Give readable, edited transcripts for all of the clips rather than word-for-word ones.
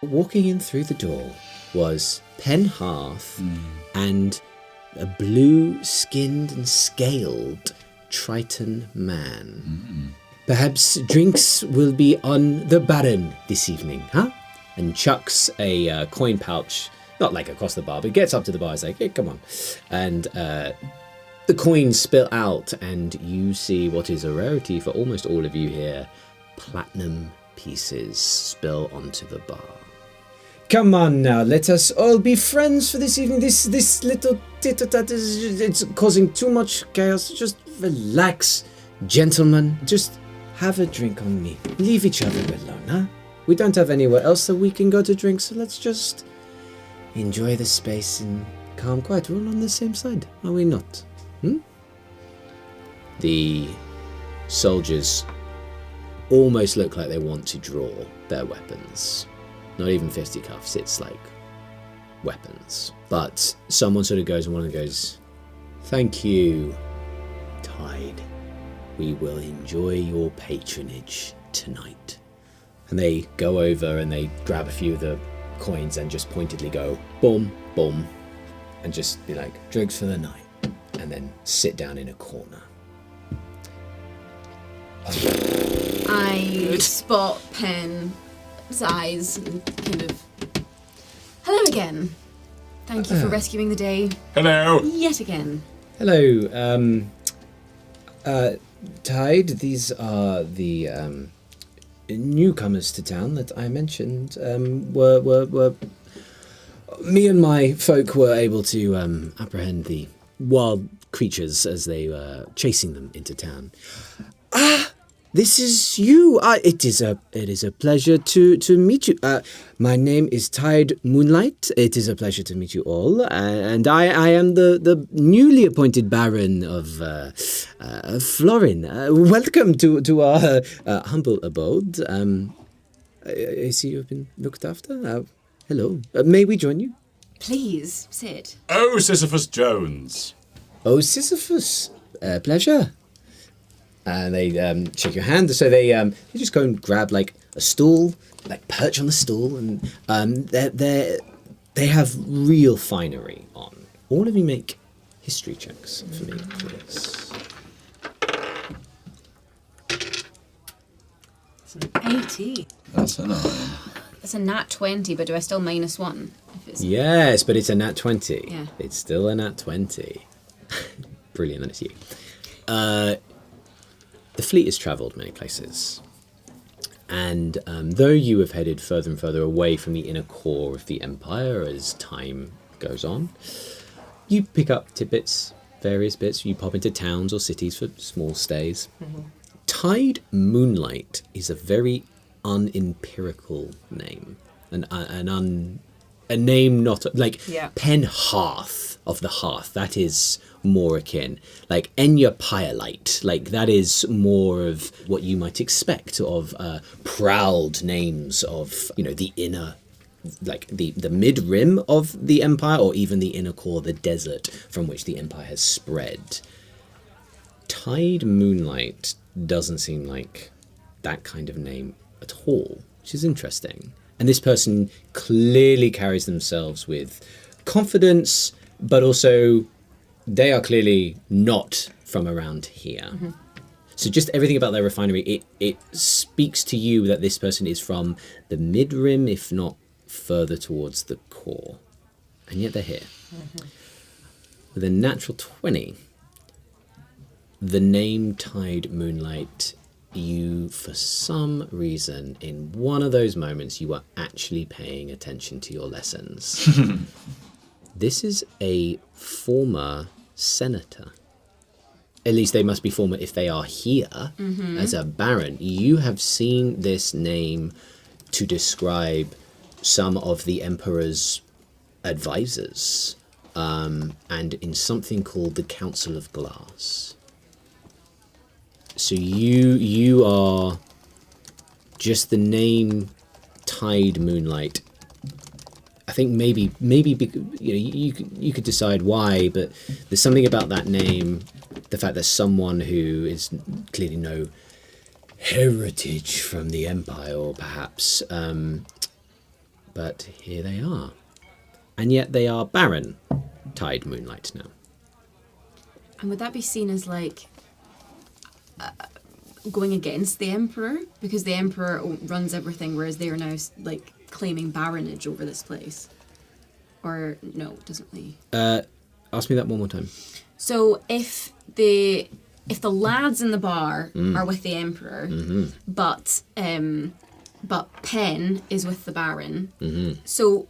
Walking in through the door was Penn Hearth and a blue-skinned and scaled Triton man. Perhaps drinks will be on the Baron this evening, huh? And chucks a coin pouch, not like across the bar, but gets up to the bar, is like, hey, come on. And the coins spill out, and you see what is a rarity for almost all of you here, platinum pieces spill onto the bar. Come on now, let us all be friends for this evening. This little tit-tat it's causing too much chaos. Just relax, gentlemen. Just have a drink on me. Leave each other alone, huh? We don't have anywhere else that we can go to drink, so let's just enjoy the space in calm quiet. We're all on the same side, are we not? The soldiers almost look like they want to draw their weapons. Not even fisticuffs, it's like weapons. But someone sort of goes, and one of them goes, thank you, Tide. We will enjoy your patronage tonight. And they go over and they grab a few of the coins and just pointedly go, boom, boom, and just be like, drinks for the night. And then sit down in a corner. I spot Penn's eyes and kind of... Hello again. Thank you for rescuing the day. Hello. Yet again. Hello, Tide. These are the newcomers to town that I mentioned. Were me and my folk were able to apprehend the wild creatures as they were chasing them into town. This is you. It is a pleasure to meet you. My name is Tide Moonlight. It is a pleasure to meet you all. And I am the newly appointed Baron of Florin. Welcome to our humble abode. I see you've been looked after. Hello. May we join you? Please, sit. Oh, Sisyphus Jones. Oh, Sisyphus. Pleasure. And they shake your hand. So they just go and grab like a stool, like perch on the stool, and they have real finery on. All of you make history checks for me for this. It's an 80. That's a 9. It's a nat 20, but do I still minus 1? Yes, but it's a nat 20. Yeah. It's still a nat 20. Brilliant, that is you. The fleet has travelled many places, and though you have headed further and further away from the inner core of the Empire as time goes on, you pick up tidbits, various bits. You pop into towns or cities for small stays. Mm-hmm. Tide Moonlight is a very unempirical name, a name not like Penn Hearth of the Hearth. That is more akin, like Enya Pyolite, like that is more of what you might expect of proud names of, you know, the inner, like the mid rim of the empire, or even the inner core, the desert from which the empire has spread. Tide Moonlight doesn't seem like that kind of name at all, which is interesting. And this person clearly carries themselves with confidence, but also they are clearly not from around here. Mm-hmm. So just everything about their refinery, it speaks to you that this person is from the mid-rim, if not further towards the core. And yet they're here. Mm-hmm. With a natural 20, the name Tide Moonlight, you, for some reason, in one of those moments, you are actually paying attention to your lessons. This is a former senator. At least they must be former if they are here as a baron. You have seen this name to describe some of the emperor's advisors, and in something called the Council of Glass. So you are just the name Tide Moonlight. I think maybe you could decide why, but there's something about that name, the fact that someone who is clearly no heritage from the Empire, or perhaps, but here they are, and yet they are Baron Tide Moonlight now. And would that be seen as like going against the Emperor, because the Emperor runs everything, whereas they are now like claiming baronage over this place? Or no, it doesn't really. Ask me that one more time. So if the lads in the bar are with the Emperor, but Penn is with the Baron, so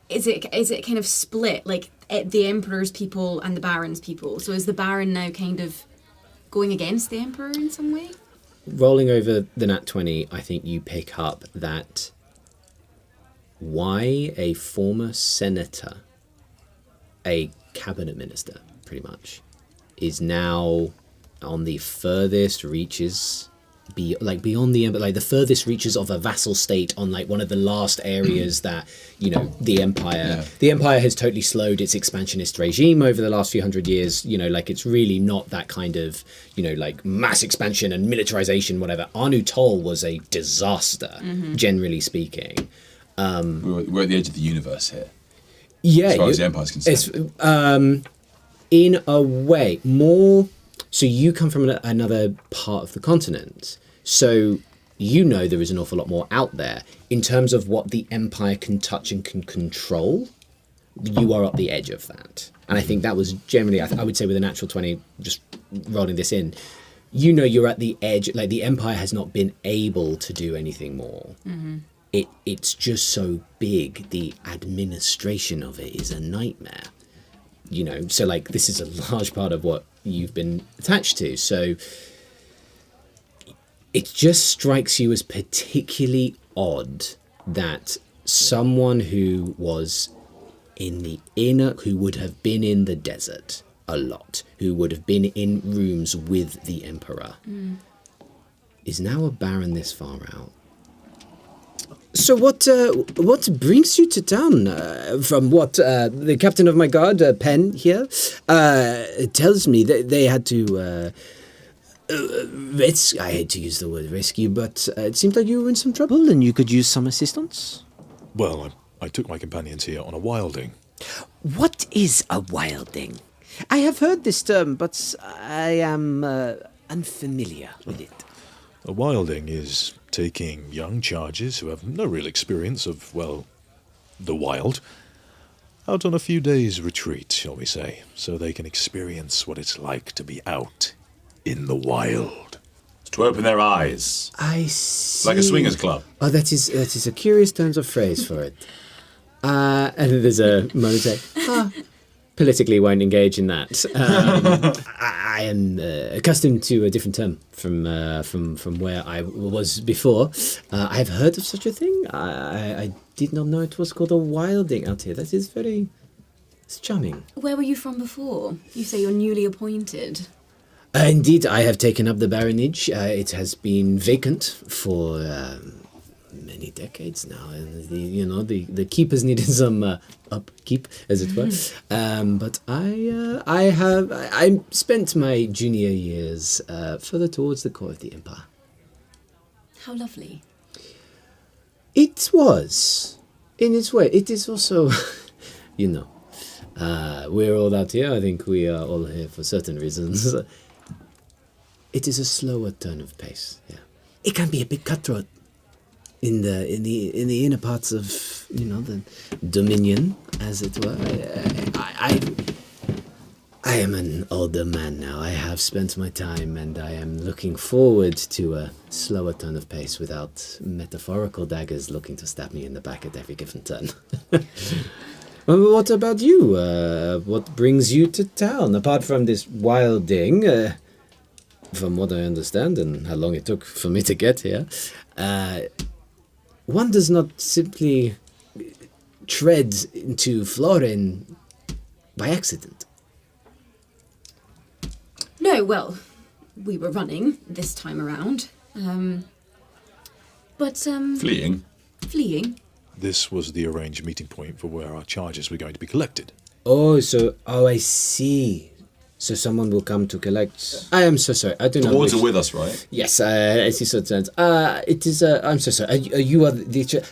is it kind of split, like the Emperor's people and the Baron's people? So is the Baron now kind of going against the Emperor in some way? Rolling over the nat 20, I think you pick up that why a former senator, a cabinet minister, pretty much, is now on the furthest reaches, beyond the furthest reaches of a vassal state, on like one of the last areas that, the Empire. The Empire has totally slowed its expansionist regime over the last few hundred years. It's really not that kind of, mass expansion and militarization, whatever. Anu Tol was a disaster, generally speaking. We're at the edge of the universe here. Yeah, as far as the Empire's concerned. In a way, more. So you come from another part of the continent, so there is an awful lot more out there in terms of what the Empire can touch and can control. You are at the edge of that, and I think that was generally, I would say, with a natural 20, just rolling this in. You're at the edge. Like, the Empire has not been able to do anything more. It's just so big. The administration of it is a nightmare. So like, this is a large part of what you've been attached to. So it just strikes you as particularly odd that someone who was in the inner, who would have been in the desert a lot, who would have been in rooms with the Emperor, is now a baron this far out. So what brings you to town? From what the captain of my guard, Penn here, tells me that they had to I hate to use the word rescue, but it seemed like you were in some trouble and you could use some assistance. Well, I took my companions here on a wilding. What is a wilding? I have heard this term, but I am unfamiliar with it. A wilding is taking young charges who have no real experience of, well, the wild, out on a few days' retreat, shall we say, so they can experience what it's like to be out in the wild. To open their eyes. I see. Like a swingers club. Oh, that is a curious turn of phrase for it. And there's a moment politically won't engage in that. I am accustomed to a different term from where I was before. I've heard of such a thing. I did not know it was called a wilding out here. That is it's charming. Where were you from before? You say you're newly appointed. Indeed, I have taken up the baronage. It has been vacant for many decades now, and the keepers needed some upkeep, as it were. But I spent my junior years further towards the core of the Empire. How lovely. It was, in its way. It is also, we're all out here. I think we are all here for certain reasons. It is a slower turn of pace. Yeah, it can be a bit cutthroat in the inner parts of the Dominion, as it were. I am an older man now. I have spent my time, and I am looking forward to a slower turn of pace without metaphorical daggers looking to stab me in the back at every given turn. Well, what about you? What brings you to town, apart from this wilding? From what I understand, and how long it took for me to get here, one does not simply tread into Florin by accident. No, well, we were running this time around. But, Fleeing. fleeing? This was the arranged meeting point for where our charges were going to be collected. Oh, I see. So someone will come to collect. I am so sorry. I do The not. wards wish- are with us, right? Yes, I see so turns. It is. I'm so sorry. You are the.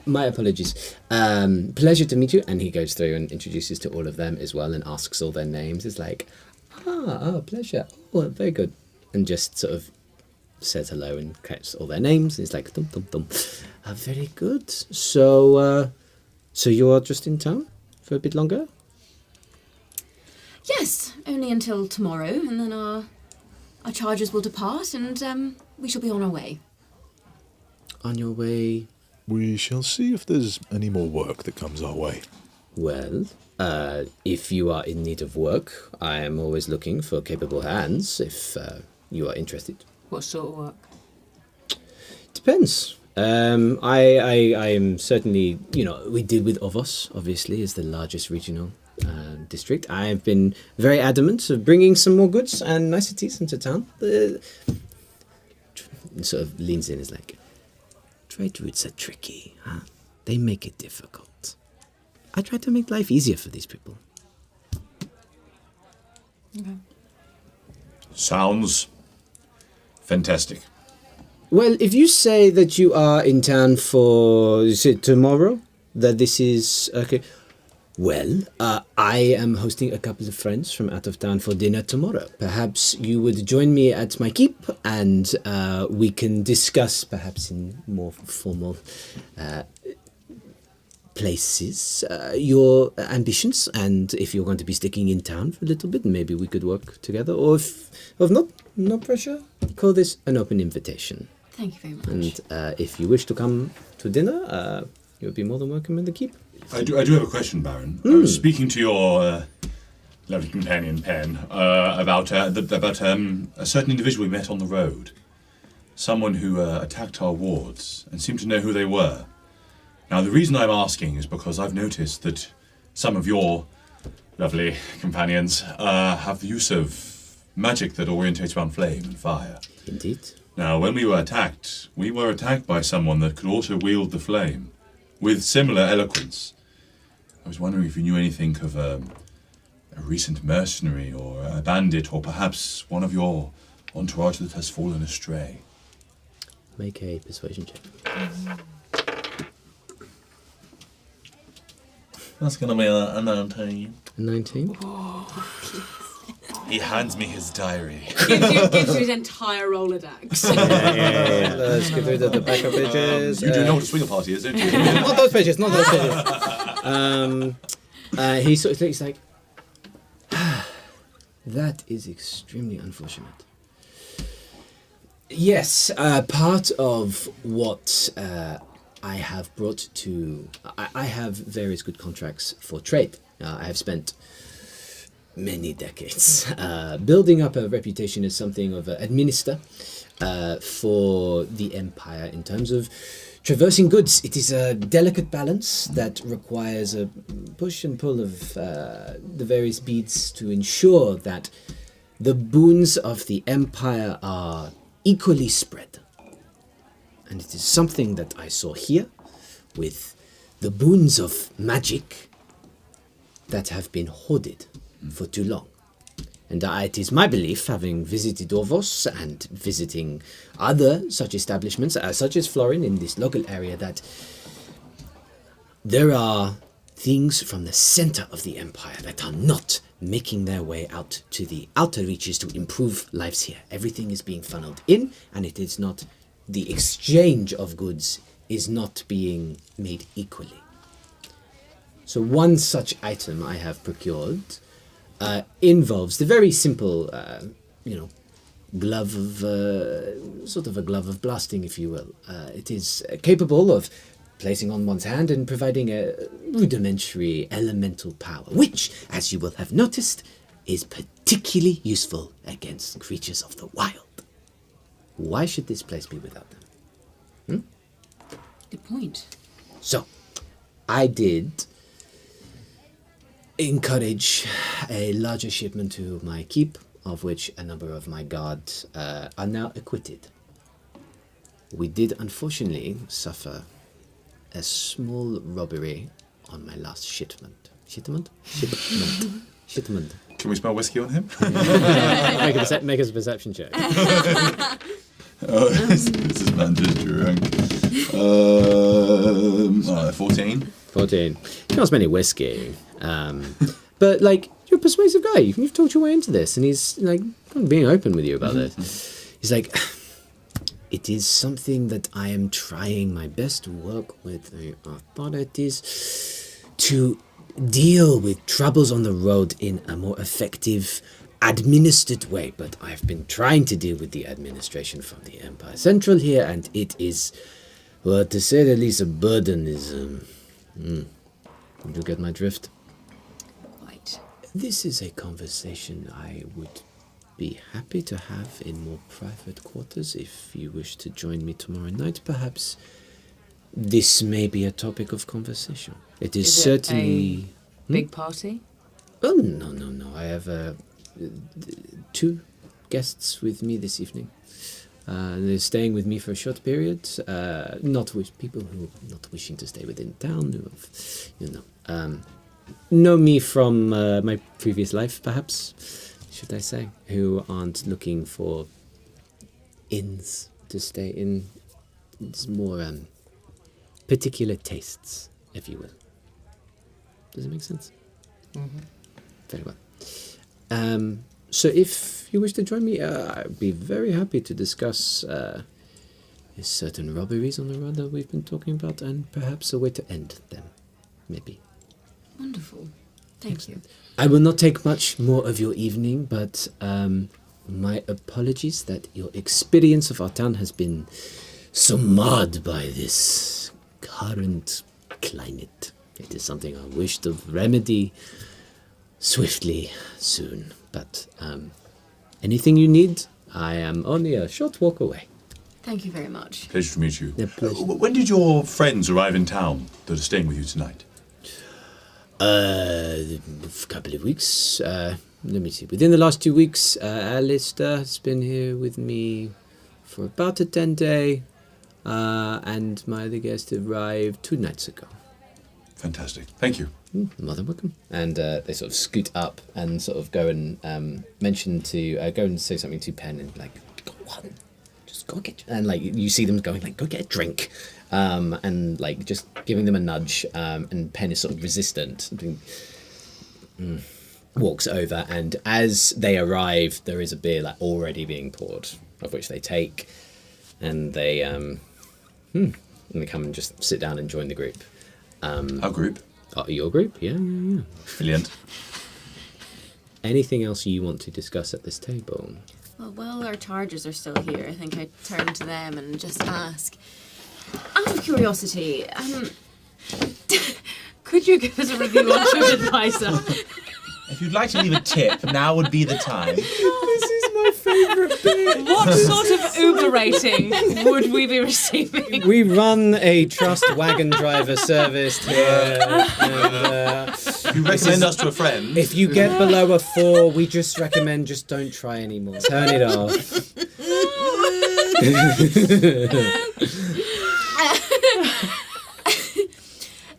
My apologies. Pleasure to meet you. And he goes through and introduces to all of them as well, and asks all their names. It's like, pleasure. Oh, very good. And just sort of says hello and catches all their names. It's like thump thump thump. Very good. So you are just in town for a bit longer? Yes, only until tomorrow, and then our charges will depart, and we shall be on our way. On your way. We shall see if there's any more work that comes our way. Well, if you are in need of work, I am always looking for capable hands if you are interested. What sort of work? Depends. I am certainly, we deal with Ovos, obviously, as the largest regional district. I have been very adamant of bringing some more goods and niceties into town. Sort of leans in, is like, trade routes are tricky, huh? They make it difficult. I try to make life easier for these people. Okay. Sounds fantastic. Well, if you say that you are in town for, is it tomorrow? That this is, okay. Well, I am hosting a couple of friends from out of town for dinner tomorrow. Perhaps you would join me at my keep and we can discuss, perhaps in more formal places, your ambitions. And if you're going to be sticking in town for a little bit, maybe we could work together. Or if not, no pressure. Call this an open invitation. Thank you very much. And if you wish to come to dinner, you'll be more than welcome in the keep. I do have a question, Baron. I was speaking to your lovely companion, Penn, about a certain individual we met on the road. Someone who attacked our wards and seemed to know who they were. Now, the reason I'm asking is because I've noticed that some of your lovely companions have the use of magic that orientates around flame and fire. Indeed. Now, when we were attacked by someone that could also wield the flame with similar eloquence. I was wondering if you knew anything of a recent mercenary or a bandit or perhaps one of your entourage that has fallen astray. Make a persuasion check. That's going to be a 19. 19? He hands me his diary. gives you his entire Rolodex. Yeah. Let's get rid of the backup pages. You do know what a swinger party is, don't you? Not those pages, not those pages. He sort of thinks like, that is extremely unfortunate. Yes, part of what I have brought to... I have various good contracts for trade. I have spent many decades building up a reputation as something of an administrator for the Empire in terms of traversing goods. It is a delicate balance that requires a push and pull of the various beads to ensure that the boons of the Empire are equally spread. And it is something that I saw here with the boons of magic that have been hoarded for too long. And it is my belief, having visited Orvos and visiting other such establishments, such as Florin in this local area, that there are things from the center of the Empire that are not making their way out to the outer reaches to improve lives here. Everything is being funneled in, and it is not, the exchange of goods is not being made equally. So one such item I have procured involves the very simple, glove of, sort of a glove of blasting, if you will. It is capable of placing on one's hand and providing a rudimentary elemental power, which, as you will have noticed, is particularly useful against creatures of the wild. Why should this place be without them? Good point. So, I did encourage a larger shipment to my keep, of which a number of my guards are now acquitted. We did unfortunately suffer a small robbery on my last shipment. Shipment? Shipment. Can we smell whiskey on him? Make us a perception check. Oh, this man just drunk. 14. 14. You can't smell any whiskey. But, like, you're a persuasive guy. You've talked your way into this, and he's, like, kind of being open with you about this. He's like, it is something that I am trying my best to work with the authorities to deal with troubles on the road in a more effective, administered way. But I've been trying to deal with the administration from the Empire Central here, and it is, well, to say the least, a burden is... You get my drift? Quite. This is a conversation I would be happy to have in more private quarters. If you wish to join me tomorrow night, perhaps this may be a topic of conversation. It is certainly... a big party? Oh, no. I have 2 guests with me this evening. They're staying with me for a short period. Not with people who are not wishing to stay within town, who have, know me from my previous life, perhaps, should I say, who aren't looking for inns to stay in. It's more particular tastes, if you will. Does it make sense? Mm-hmm. Very well. So if you wish to join me, I'd be very happy to discuss certain robberies on the road that we've been talking about, and perhaps a way to end them, maybe. Wonderful. Thank you. I will not take much more of your evening, but my apologies that your experience of our town has been so marred by this current climate. It is something I wish to remedy swiftly soon, but anything you need, I am only a short walk away. Thank you very much. Pleasure to meet you. Yeah, pleasure. When did your friends arrive in town that are staying with you tonight? A couple of weeks. Let me see. Within the last 2 weeks, Alistair has been here with me for about a 10-day, and my other guest arrived 2 nights ago. Fantastic. Thank you. More than welcome. And they sort of scoot up and sort of go and mention to go and say something to Penn and like, go on, just go get. And like you see them going like, go get a drink, and like just giving them a nudge. And Penn is sort of resistant. Walks over, and as they arrive, there is a beer like already being poured, of which they take, and they and they come and just sit down and join the group. Our group. Your group? Yeah. Brilliant. Anything else you want to discuss at this table? Well, while our charges are still here, I think I turn to them and just ask, out of curiosity, Could you give us a review on TripAdvisor? If you'd like to leave a tip, now would be the time. This is my favourite bit. What sort of Uber rating would we be receiving? We run a trust wagon driver service here. And, If you recommend us to a friend. if you get below a 4, we just recommend just don't try anymore. Turn it off.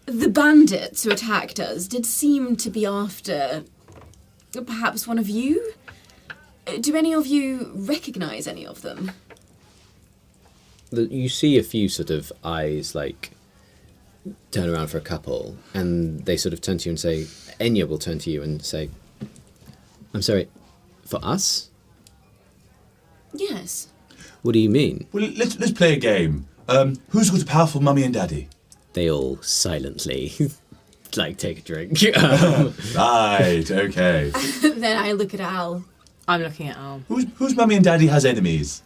the bandits who attacked us did seem to be after perhaps one of you? Do any of you recognise any of them? You see a few sort of eyes like turn around for a couple, and they sort of turn to you and say, Enya will turn to you and say, I'm sorry, for us? Yes. What do you mean? Well, let's play a game. Who's got a powerful mummy and daddy? They all silently like take a drink. Right, okay. Then I look at Al. I'm looking at Al. Whose mummy and daddy has enemies?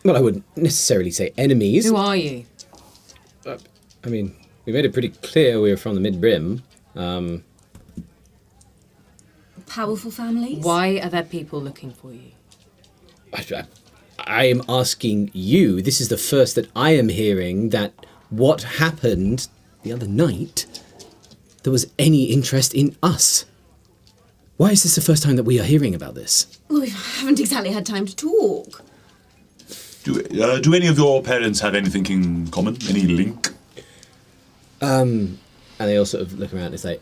Well, I wouldn't necessarily say enemies. Who are you? I mean, we made it pretty clear we were from the Mid-Rim. Powerful families? Why are there people looking for you? I am asking you, this is the first that I am hearing that what happened the other night, there was any interest in us. Why is this the first time that we are hearing about this? Well, we haven't exactly had time to talk. Do any of your parents have anything in common? Any link? And they all sort of look around and say,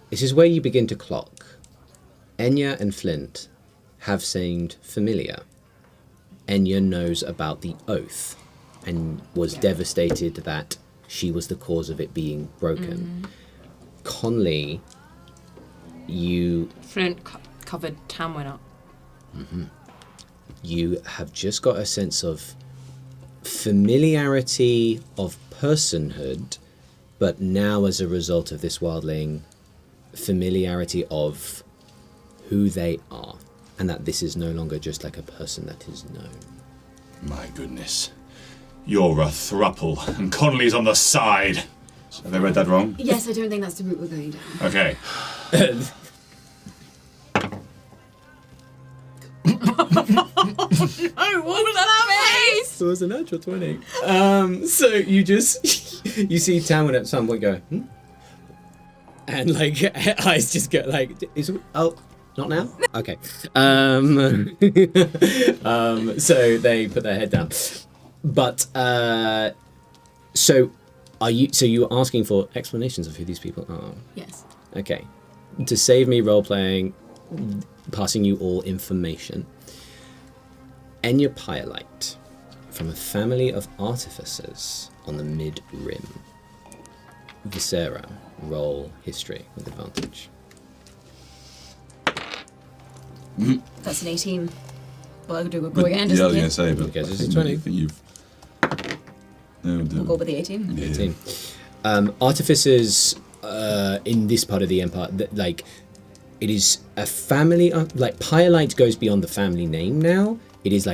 this is where you begin to clock. Enya and Flint have seemed familiar. Enya knows about the oath and was devastated that she was the cause of it being broken. Conley, you... Flint covered Tamwin up. You have just got a sense of familiarity of personhood, but now as a result of this wildling, familiarity of who they are, and that this is no longer just like a person that is known. My goodness. You're a thruple, and Connolly's on the side. Have I read that wrong? Yes, I don't think that's the route we're going down. Okay. Oh, what was that face? It was a natural 20. So you just, you see Tamwin at some point go, hmm? And like, eyes just go like, oh, not now? Okay. So they put their head down. But, so you were asking for explanations of who these people are? Yes. Okay. To save me role-playing, passing you all information. Enya Pyolite, from a family of artificers on the Mid-Rim. Viscera, roll history with advantage. That's an 18. Well, I could go again, Yeah, I was doesn't going to it? say, but Okay, so I it's think 20. I think you've... No, We'll go with the 18. Yeah. 18. Artificers in this part of the Empire, like, it is a family, like, Pyolite goes beyond the family name now. It is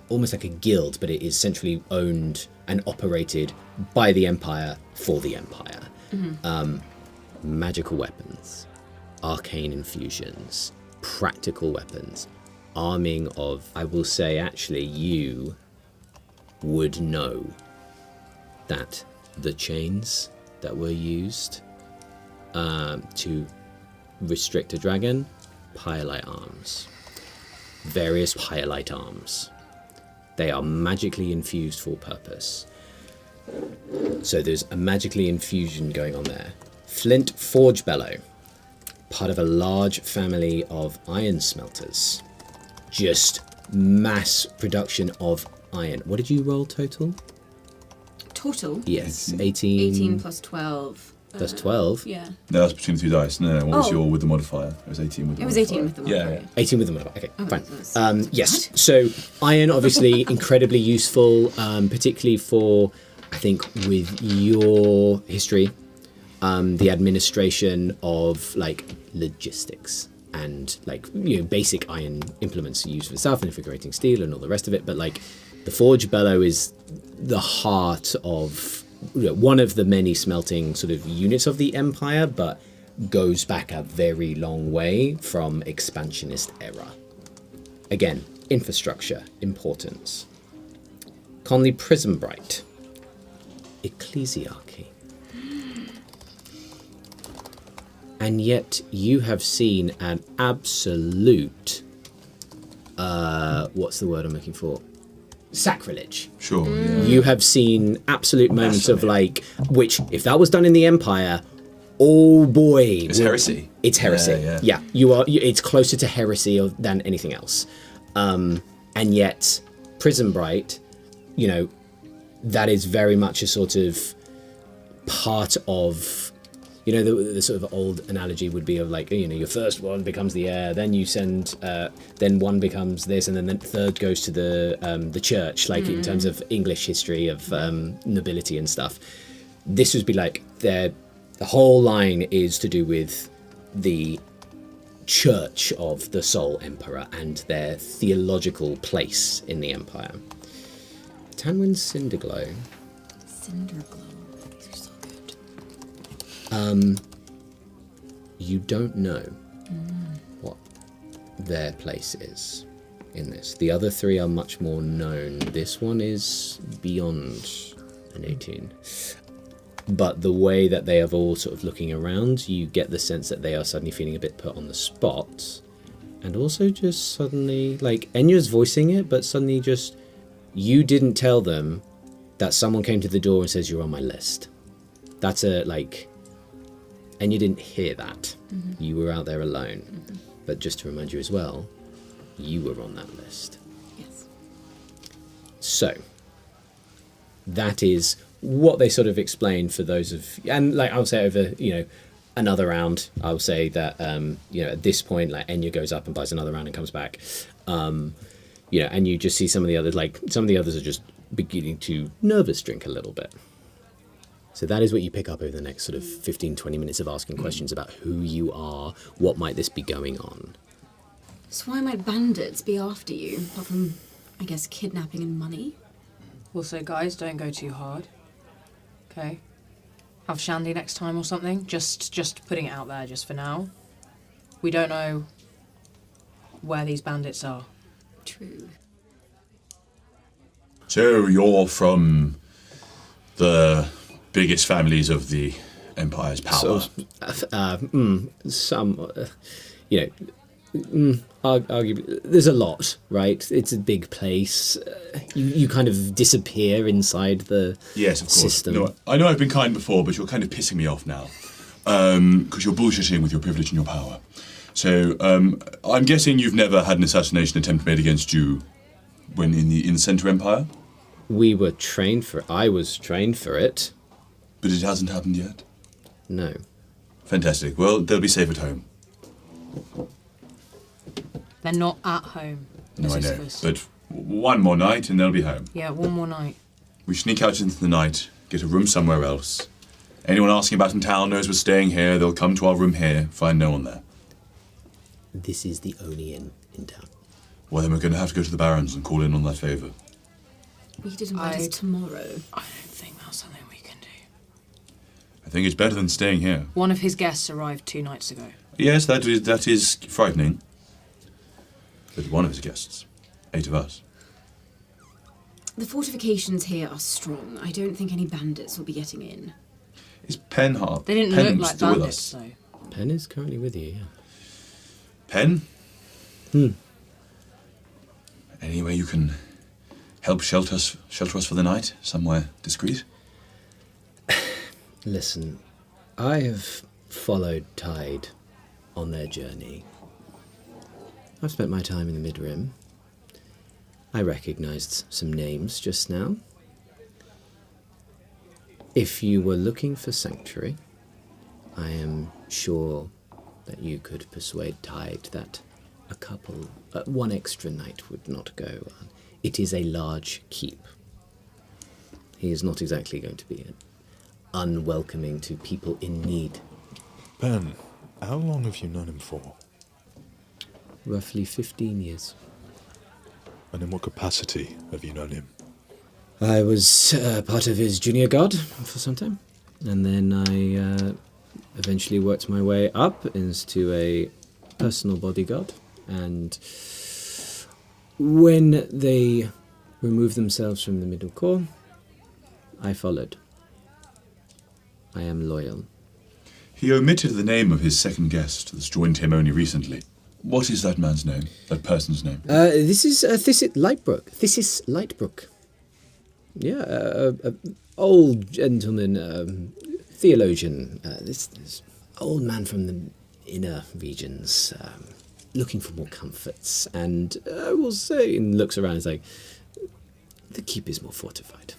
almost like a guild, but it is centrally owned and operated by the Empire for the Empire. Magical weapons, arcane infusions, practical weapons, arming of, I will say, actually, you would know that the chains that were used to restrict a dragon, Pyolite arms. Various Pyolite arms. They are magically infused for purpose. So there's a magically infusion going on there. Flint Forge Bellow, part of a large family of iron smelters. Just mass production of iron. What did you roll total? Total? Yes, 18. 18 plus 12. Plus 12. Yeah. No, that's between the two dice. No, what was Oh. your with the modifier? It was 18 with the It was modifier. 18 with the Yeah, modifier. 18 with the modifier. Okay, Oh, fine. that's Yes, so iron obviously incredibly useful, particularly for, I think, with your history, the administration of like logistics and like basic iron implements used for self-infigurating steel and all the rest of it. But like the Forge Bellow is the heart of one of the many smelting sort of units of the Empire, but goes back a very long way from expansionist era. Again, infrastructure, importance. Conley Prismbright, ecclesiarchy. And yet you have seen an absolute, what's the word I'm looking for? Sacrilege. Sure, yeah. You have seen absolute moments of like, which if that was done in the Empire, oh boy. It's heresy. It's heresy. Yeah. It's closer to heresy than anything else. And yet, Prismbright, that is very much a sort of part of, the sort of old analogy would be of like, your first one becomes the heir, then you send, then one becomes this, and then the third goes to the church, like in terms of English history of nobility and stuff. This would be like the whole line is to do with the church of the Soul Emperor and their theological place in the Empire. Tanwin Cinderglow. Cinderglow. These are so good. You don't know what their place is in this. The other three are much more known. This one is beyond an 18. But the way that they are all sort of looking around, you get the sense that they are suddenly feeling a bit put on the spot And also just suddenly, like, Enya's voicing it, but suddenly just, you didn't tell them that someone came to the door and says you're on my list. That's Enya didn't hear that. Mm-hmm. You were out there alone. Mm-hmm. But just to remind you as well, you were on that list. Yes. So, that is what they sort of explained for those of, and like I'll say over, another round, I'll say that, at this point, like Enya goes up and buys another round and comes back. And you just see some of the others, are just beginning to nervous drink a little bit. So that is what you pick up over the next sort of 15, 20 minutes of asking questions about who you are, what might this be going on. So why might bandits be after you, apart from, I guess, kidnapping and money? Also, guys, don't go too hard. Okay? Have shandy next time or something. Just putting it out there just for now. We don't know where these bandits are. True. So you're from the biggest families of the Empire's power. Arguably, there's a lot, right? It's a big place. You kind of disappear inside the yes, of course. system. No, I know I've been kind before, but you're kind of pissing me off now. Because you're bullshitting with your privilege and your power. So, I'm guessing you've never had an assassination attempt made against you when in the Center Empire? I was trained for it. But it hasn't happened yet? No. Fantastic. Well, they'll be safe at home. They're not at home. No, I know. But one more night and they'll be home. Yeah, one more night. We sneak out into the night, get a room somewhere else. Anyone asking about in town knows we're staying here. They'll come to our room here, find no one there. This is the only inn in town. Well, then we're going to have to go to the Barons and call in on that favour. We could invite us tomorrow. I don't think that's something we can do. I think it's better than staying here. One of his guests arrived 2 nights ago. Yes, that is frightening. But one of his guests. 8 of us. The fortifications here are strong. I don't think any bandits will be getting in. Is Penn Hearth? They didn't look like bandits, though. Penn is currently with you, yeah. Penn? Any way you can help shelter us for the night? Somewhere discreet? Listen, I have followed Tide on their journey. I've spent my time in the Mid-Rim. I recognised some names just now. If you were looking for sanctuary, I am sure that you could persuade Tide that one extra night would not go. It is a large keep. He is not exactly going to be unwelcoming to people in need. Ben, how long have you known him for? Roughly 15 years. And in what capacity have you known him? I was part of his junior guard for some time, and then I eventually worked my way up into a personal bodyguard, and when they removed themselves from the middle core, I followed. I am loyal. He omitted the name of his second guest that's joined him only recently. What is that man's name? That person's name? This is Thysis Lightbrook. Yeah, old gentleman, theologian. This old man from the inner regions, looking for more comforts. And I will say, and looks around, and is like, the keep is more fortified.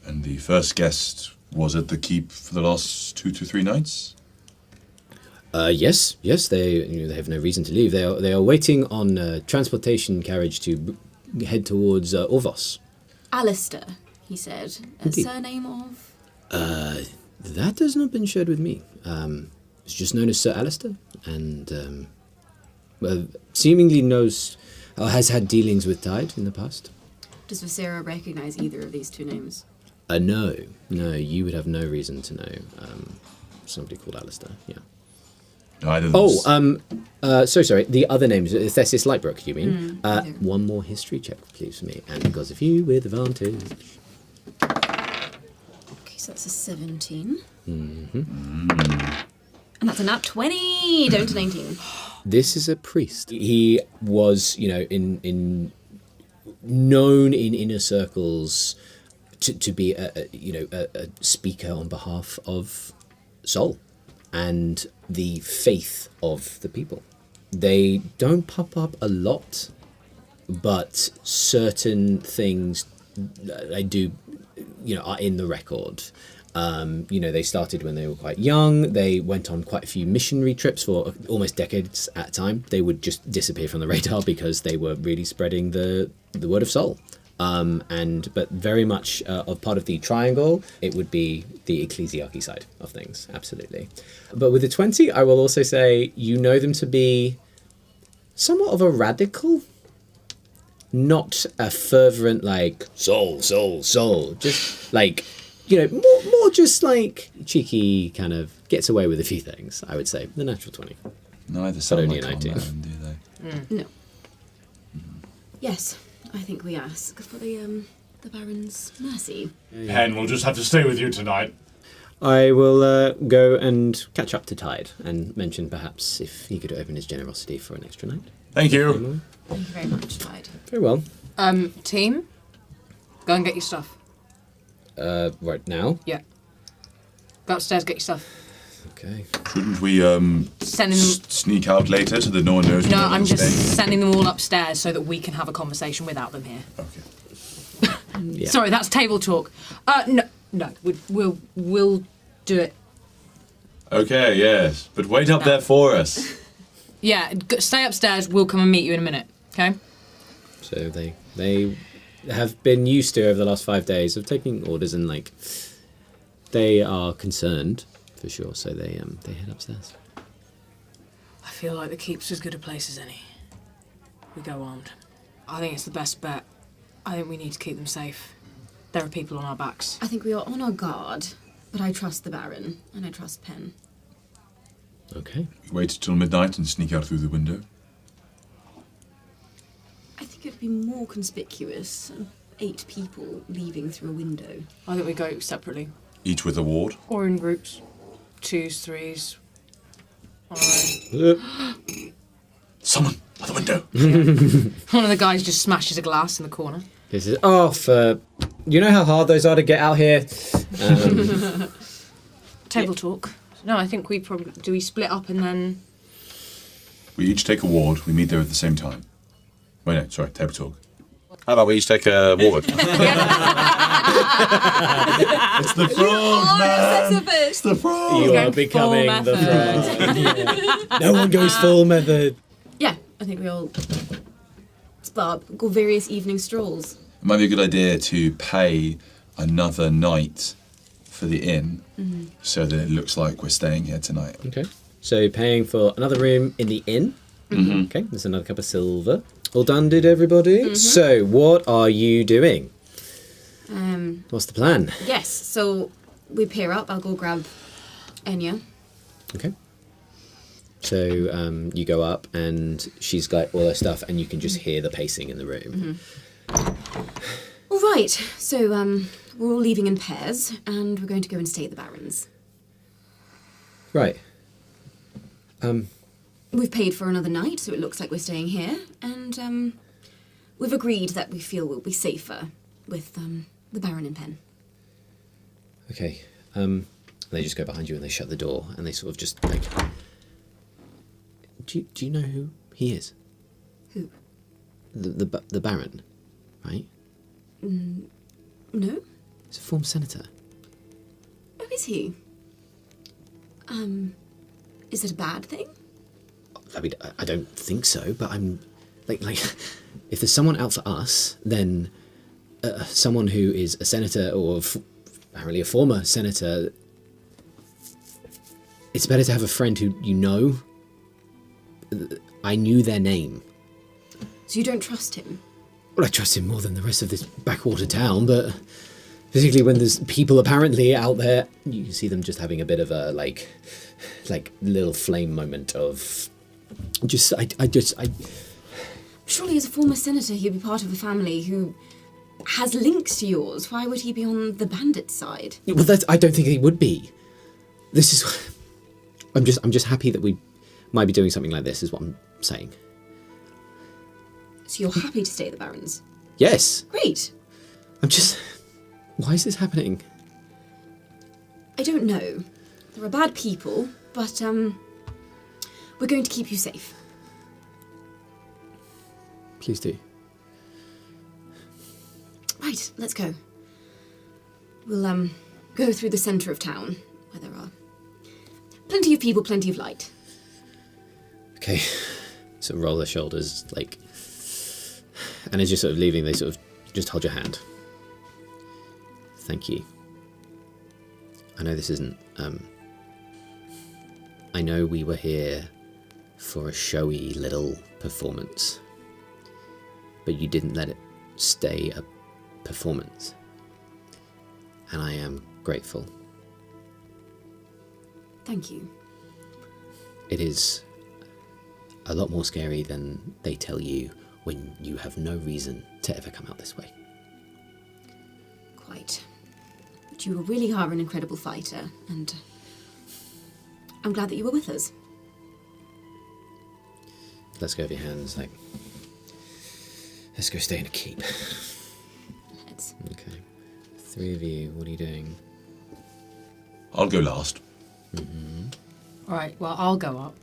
And the first guest was at the keep for the last 2 to 3 nights? Yes. They have no reason to leave. They are waiting on a transportation carriage to head towards Orvos. Alistair, he said. A Indeed. surname of? That has not been shared with me. It's just known as Sir Alistair, and seemingly knows or has had dealings with Tide in the past. Does Visera recognise either of these 2 names? No, you would have no reason to know somebody called Alistair. Yeah. Neither So sorry. The other name is Thysis Lightbrook. You mean? Either. One more history check, please, for me, and because of you with advantage. Okay, so that's a 17. Mm-hmm. And that's a nat 20, down to 19. This is a priest. He was, in known in inner circles to be a speaker on behalf of Sol and the faith of the people. They don't pop up a lot, but certain things they do, are in the record. They started when they were quite young. They went on quite a few missionary trips for almost decades at a time. They would just disappear from the radar because they were really spreading the word of Sol. But very much of part of the triangle, it would be the ecclesiarchy side of things, absolutely. But with the 20, I will also say you know them to be somewhat of a radical, not a fervent like Sol, Sol, Sol, just like. More just like cheeky kind of gets away with a few things, I would say. The natural 20. Neither sound only like an con 19. man, do they? No. Yes, I think we ask for the Baron's mercy. Penn will just have to stay with you tonight. I will go and catch up to Tide and mention perhaps if he could open his generosity for an extra night. Thank you. Thank you very much, Tide. Very well. Team, go and get your stuff. Right now? Yeah. Go upstairs, get your stuff. Okay. Shouldn't we Sending them. sneak out later so that no one knows? No, we're I'm just staying? sending them all upstairs so that we can have a conversation without them here. Okay. Yeah. Sorry, that's table talk. No, we'll do it. Okay, yes, but wait up there for us. Yeah, stay upstairs. We'll come and meet you in a minute. Okay. So they have been used to over the last 5 days of taking orders and they are concerned for sure. So they head upstairs. I feel like the keep's as good a place as any. We go armed. I think it's the best bet. I think we need to keep them safe. There are people on our backs. I think we are on our guard, but I trust the Baron and I trust Penn. Okay. Wait till midnight and sneak out through the window. I think it'd be more conspicuous. 8 people leaving through a window. I think we go separately. Each with a ward. Or in groups. 2s, 3s. On our own. Someone by the window. One of the guys just smashes a glass in the corner. This is you know how hard those are to get out here. Table talk. No, I think we probably... Do we split up and then... We each take a ward. We meet there at the same time. Wait, no, sorry, table talk. How about we each take a ward? It's the frog, man! It's the frog! You are Going becoming full the method. frog. No one goes full method. Yeah, I think we all split up, go various evening strolls. It might be a good idea to pay another night for the inn so that it looks like we're staying here tonight. Okay. So paying for another room in the inn. Mm-hmm. Okay, there's another cup of silver. All done, did everybody? So what are you doing? What's the plan? Yes, so we pair up. I'll go grab Enya. Okay. So you go up and she's got all her stuff and you can just hear the pacing in the room. All right, so we're all leaving in pairs and we're going to go and stay at the Baron's. Right. We've paid for another night, so it looks like we're staying here, and we've agreed that we feel we'll be safer with the Baron and Penn. Okay. They just go behind you and they shut the door and they sort of just like... Do you know who he is? Who? The Baron, right? No? He's a former senator. Oh, is he? Is it a bad thing? I mean, I don't think so, but I'm... Like, if there's someone out for us, then someone who is a senator or apparently a former senator, it's better to have a friend who you know. I knew their name. So you don't trust him? Well, I trust him more than the rest of this backwater town, but particularly when there's people apparently out there, you can see them just having a bit of a, like little flame moment of... Surely as a former senator he'd be part of a family who has links to yours. Why would he be on the bandit side? Well, I don't think he would be. This is... I'm just happy that we might be doing something like this, is what I'm saying. So you're happy to stay at the Baron's? Yes. Great. I'm just... Why is this happening? I don't know. There are bad people, but we're going to keep you safe. Please do. Right, let's go. We'll go through the centre of town, where there are plenty of people, plenty of light. Okay. Sort of roll their shoulders, like... And as you're sort of leaving, they sort of just hold your hand. Thank you. I know this isn't... I know we were here for a showy little performance, but you didn't let it stay a performance. And I am grateful. Thank you. It is a lot more scary than they tell you when you have no reason to ever come out this way. Quite. But you really are an incredible fighter, and I'm glad that you were with us. Let's go of your hands, like... Let's go stay in a keep. Let's. Okay. 3 of you, what are you doing? I'll go last. All right, well, I'll go up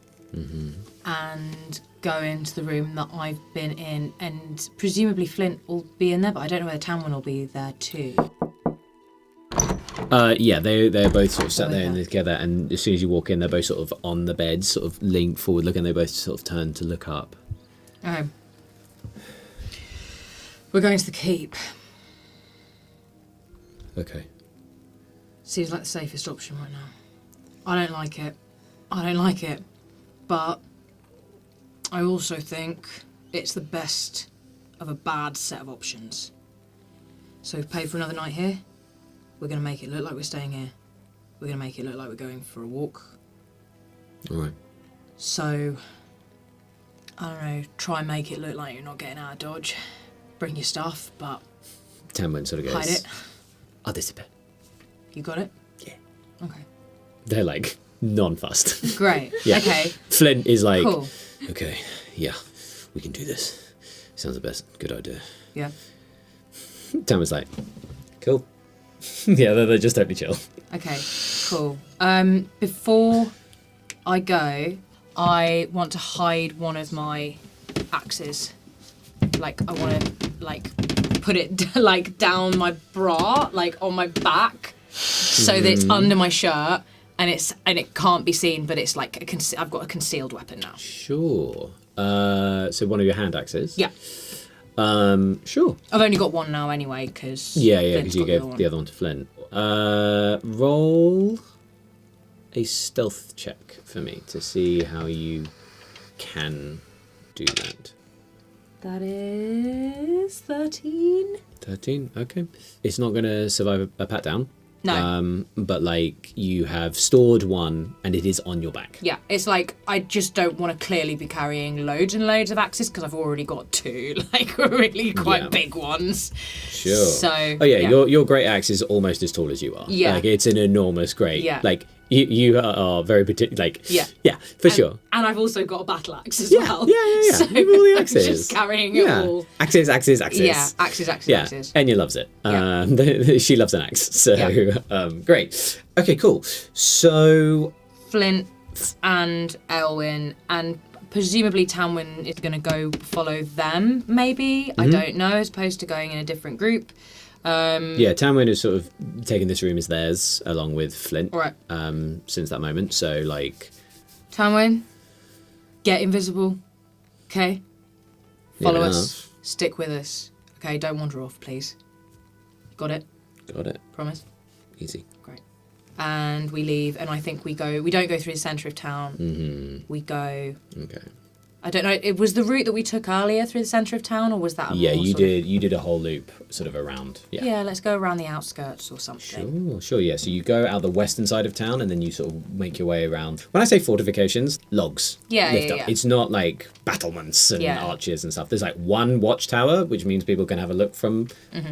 and go into the room that I've been in, and presumably Flint will be in there, but I don't know whether Tamwin will be there too. Yeah, they're both sort of sat there Okay. together, and as soon as you walk in, they're both sort of on the bed, sort of leaned forward looking, they both sort of turn to look up. Okay. We're going to the keep. Okay. Seems like the safest option right now. I don't like it. I don't like it. But I also think it's the best of a bad set of options. So we've paid for another night here. We're going to make it look like we're staying here. We're going to make it look like we're going for a walk. Alright. So, I don't know, try and make it look like you're not getting out of Dodge. Bring your stuff, but Tamwin sort of goes... hide it. I'll disappear. You got it? Yeah. Okay. They're like, non-fussed. Great. Yeah. Okay. Flint is like... Cool. Okay, yeah, we can do this. Sounds the best. Good idea. Yeah. Tamwin's like, cool. Yeah, they're just totally chill. Okay, cool. Before I go, I want to hide one of my axes. Like, I want to, like, put it, like, down my bra, like, on my back, so that it's under my shirt, and it can't be seen, but it's like, I've got a concealed weapon now. Sure. So one of your hand axes? Yeah. Sure. I've only got one now anyway, because Yeah, because you gave the other one to Flint. Roll a stealth check for me to see how you can do that. That is 13. 13, okay. It's not going to survive a pat down. No. But, like, you have stored one and it is on your back. Yeah, it's like, I just don't want to clearly be carrying loads and loads of axes because I've already got 2, like, really quite big ones. Sure. So, oh, yeah, your great axe is almost as tall as you are. Yeah. Like, it's an enormous great. Yeah. Like, you are very particular. Like, Yeah. Yeah, for sure. And I've also got a battle axe as Yeah, well. yeah. So You have all the I'm axes. just carrying Yeah. it all. Axes. Yeah, axes. Yeah, Enya loves it. Yeah. She loves an axe. So, Yeah. Great. Okay, cool. So, Flint and Elwyn, and presumably Tamwin is going to go follow them, maybe? I don't know, as opposed to going in a different group. yeah, Tamwin has sort of taken this room as theirs, along with Flint, All right. since that moment. So, like... Tamwin, get invisible, okay? Follow Yeah. us, stick with us, okay? Don't wander off, please. Got it? Got it. Promise? Easy. Great. And we leave, and I think we don't go through the centre of town. We go... Okay. I don't know, it was the route that we took earlier through the centre of town, or was that a Yeah, more you sort of- did a whole loop sort of around. Yeah, let's go around the outskirts or something. Sure, yeah. So you go out the western side of town and then you sort of make your way around. When I say fortifications, logs. Yeah, lift yeah, up. yeah. It's not like battlements and Yeah. arches and stuff. There's like one watchtower, which means people can have a look from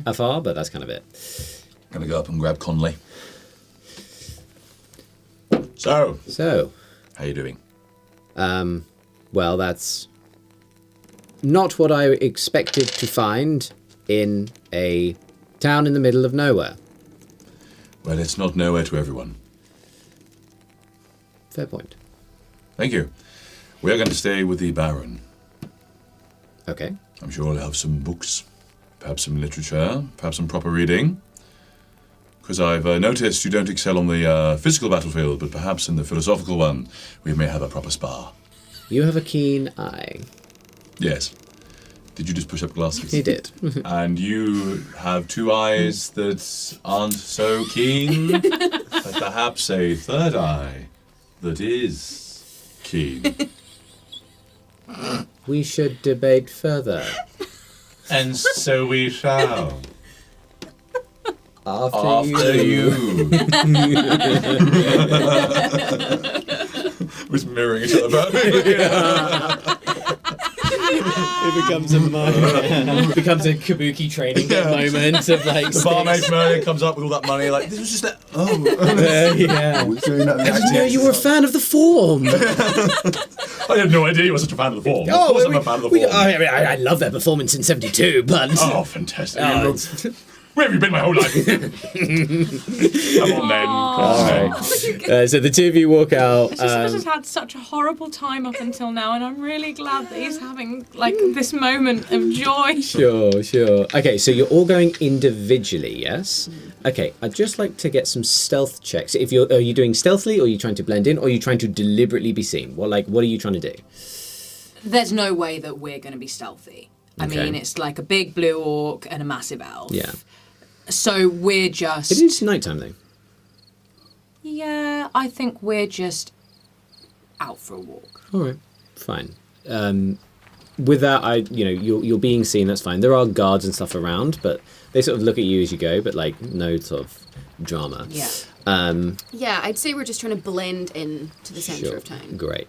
afar, but that's kind of it. Gonna go up and grab Conley. So, So, how you doing? Well, that's not what I expected to find in a town in the middle of nowhere. Well, it's not nowhere to everyone. Fair point. Thank you. We're going to stay with the Baron. Okay. I'm sure he'll have some books, perhaps some literature, perhaps some proper reading. Because I've noticed you don't excel on the physical battlefield, but perhaps in the philosophical one, we may have a proper spar. You have a keen eye. Yes. Did you just push up glasses? He did. And you have two eyes that aren't so keen, but perhaps a third eye that is keen. We should debate further. And so we shall. After you. We're mirroring each other perfectly. It becomes a moment. It becomes a kabuki training moment of like. The barmaid Merlin comes up with all that money, like, this was just that. Oh. Yeah. I was doing that. I didn't know you were a fan of the form. I had no idea you were such a fan of the form. Of course I'm a fan of the form. I love their performance in '72, but. Oh, fantastic. Where have you been my whole life? Come on, then. All right. So the two of you walk out. Sister has had such a horrible time up until now, and I'm really glad that he's having like this moment of joy. Sure. Okay, so you're all going individually, yes? Okay, I'd just like to get some stealth checks. Are you doing stealthily, or are you trying to blend in, or are you trying to deliberately be seen? What are you trying to do? There's no way that we're going to be stealthy. I Okay. mean, it's like a big blue orc and a massive elf. Yeah. So we're just... It is nighttime, though. Yeah, I think we're just out for a walk. All right, fine. With that, you're being seen. That's fine. There are guards and stuff around, but they sort of look at you as you go, but like no sort of drama. Yeah. Yeah, I'd say we're just trying to blend in to the centre Sure. of town. Great.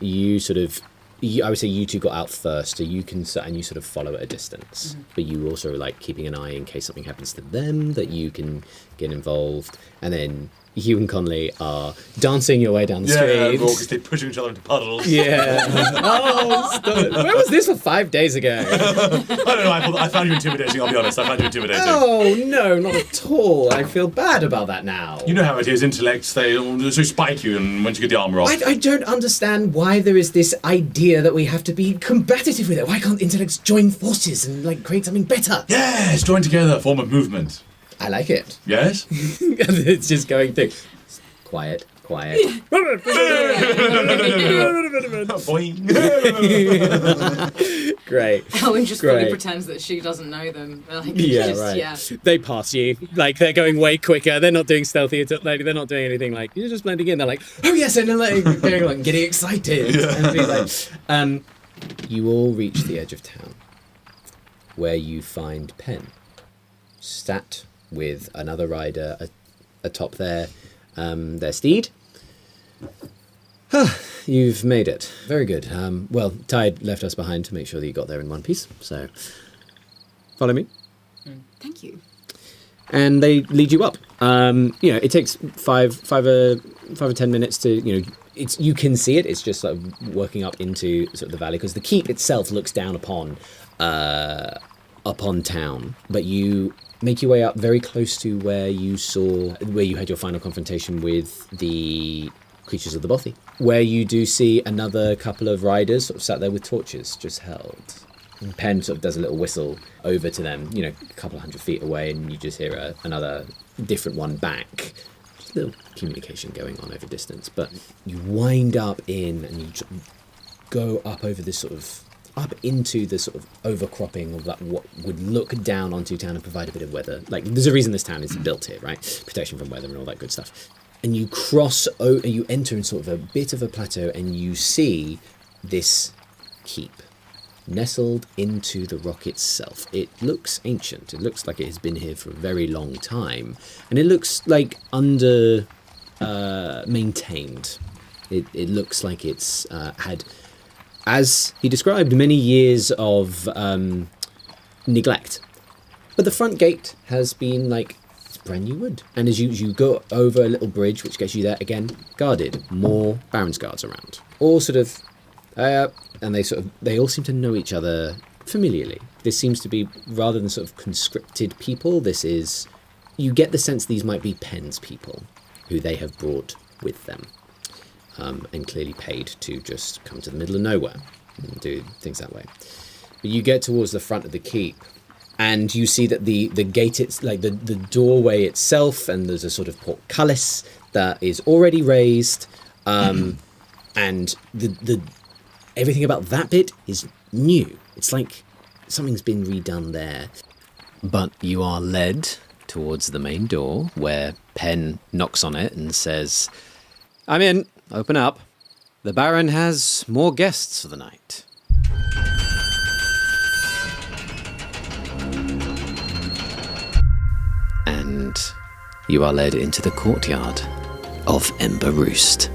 I would say you two got out first, so you can and you sort of follow at a distance. Mm-hmm. But you also are like keeping an eye in case something happens to them that you can get involved. And then you and Conley are dancing your way down the street. Because they pushing each other into puddles. Yeah. Oh, stop it. Where was this for 5 days ago? I don't know, I found you intimidating, I'll be honest. I found you intimidating. Oh, no, not at all. I feel bad about that now. You know how it is, intellects, they so spike you, and once you get the armour off. I don't understand why there is this idea that we have to be combative with it. Why can't intellects join forces and like create something better? Yes, join together, form of movement. I like it. Yes? It's just going through. Quiet. Great. Ellen just Great. fully pretends that she doesn't know them. Like, Yeah, just, right. Yeah. They pass you. Like, they're going way quicker. They're not doing stealthy. Like, they're not doing anything. Like, you're just blending in. They're like, oh, yes. And they're like, going, like getting excited. And being like, you all reach the edge of town where you find Penn sat with another rider atop their steed. You've made it. Very good. Well, Tide left us behind to make sure that you got there in one piece. So, follow me. Thank you. And they lead you up. It takes five or 10 minutes to, you can see it. It's just sort of working up into sort of the valley because the keep itself looks down upon town. But you make your way up very close to where you had your final confrontation with the creatures of the bothy, where you do see another couple of riders sort of sat there with torches just held. And Penn sort of does a little whistle over to them, a couple of 100 feet away, and you just hear another different one back. Just a little communication going on over distance. But you wind up in and you go up over this sort of up into the sort of overcropping of that what would look down onto town and provide a bit of weather. Like, there's a reason this town is built here, right? Protection from weather and all that good stuff. And you you enter in sort of a bit of a plateau, and you see this keep nestled into the rock itself. It looks ancient. It looks like it has been here for a very long time, and it looks like under maintained. It looks like it's had, as he described, many years of neglect. But the front gate has been it's brand new wood. And as you go over a little bridge, which gets you there, again, guarded. More Baron's guards around. All sort of And they all seem to know each other familiarly. This seems to be, rather than sort of conscripted people, you get the sense these might be Penn's people, who they have brought with them, and clearly paid to just come to the middle of nowhere and do things that way. But you get towards the front of the keep, and you see that the gate, it's like the doorway itself, and there's a sort of portcullis that is already raised, and the everything about that bit is new. It's like something's been redone there. But you are led towards the main door, where Penn knocks on it and says, "I'm in. Open up. The Baron has more guests for the night." And you are led into the courtyard of Ember Roost.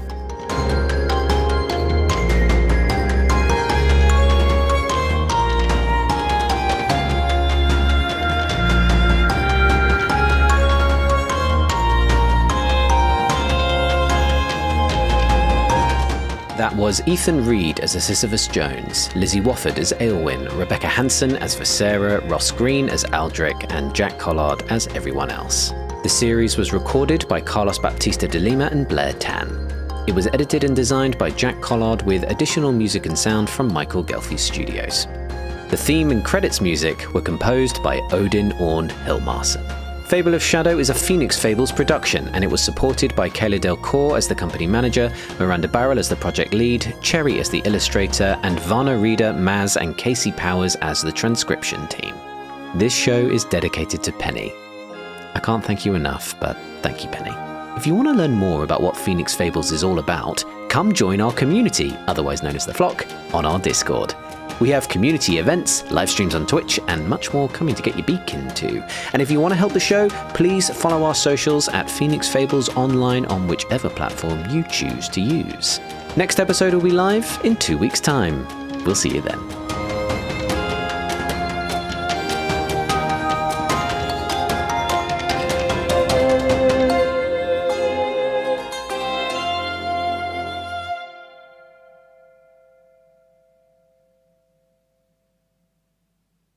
That was Ethan Reed as Sisyphus Jones, Lizzie Wofford as Aylwyn, Rebecca Hansen as Visera, Ross Green as Aldrich, and Jack Collard as everyone else. The series was recorded by Carlos Baptista de Lima and BlairTan. It was edited and designed by Jack Collard with additional music and sound from Michael Ghelfi Studios. The theme and credits music were composed by Odin Orn Hilmarsen. Fable of Shadow is a Phoenix Fables production, and it was supported by Kayla Delcoure as the company manager, Miranda Barril as the project lead, Cherry as the illustrator, and Vanna Reader, Maz, and Casey Powers as the transcription team. This show is dedicated to Penny. I can't thank you enough, but thank you, Penny. If you want to learn more about what Phoenix Fables is all about, come join our community, otherwise known as The Flock, on our Discord. We have community events, live streams on Twitch, and much more coming to get your beak into. And if you want to help the show, please follow our socials at Phoenix Fables Online on whichever platform you choose to use. Next episode will be live in 2 weeks' time. We'll see you then.